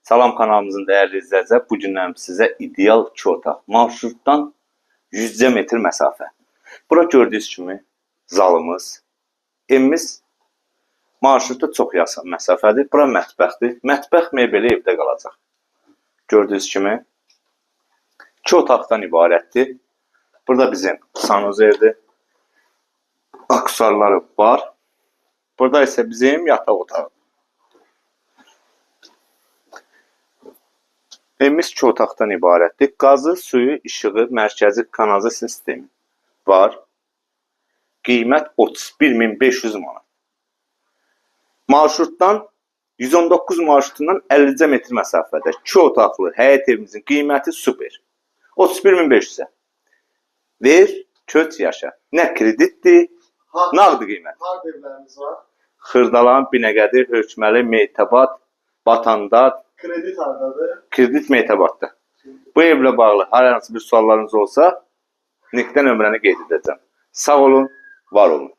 Salam kanalımızın değerli izləyicilər, bu gündən sizə ideal 2 otaq, marşrutdan 100 metr məsafə. Bura gördüyünüz kimi zalımız, evimiz marşrutu çox yaxın məsafədir. Bura mətbəxdir. Mətbəx mebeli evdə qalacaq. Gördüyünüz kimi 2 otaqdan ibarətdir. Burada bizim sanuzerdir. Aksesuarları var. Burada isə bizim yataq otağı. Evimiz 2 otaqdan ibarətdir. Qazı, suyu, işığı, mərkəzi kanalizasiya sistemi var. Qiymət 31.500 manat. Marşrutdan 119 marşrutundan 50 metr məsafədə 2 otaqlı həyət evimizin qiyməti super. 31.500-ə. Ver, köç yaşa. Nə kreditdir, nağdı qiymət. Harda evlərimiz var? Xırdalan, Binəqədir, Hökməli, Meytəbat, Batandad. Kredit hardadır? Kredit Meytəbatda. Bu evlə bağlı hər hansı bir suallarınız olsa, Nikdən nömrəni qeyd edəcəm. Sağ olun, var olun.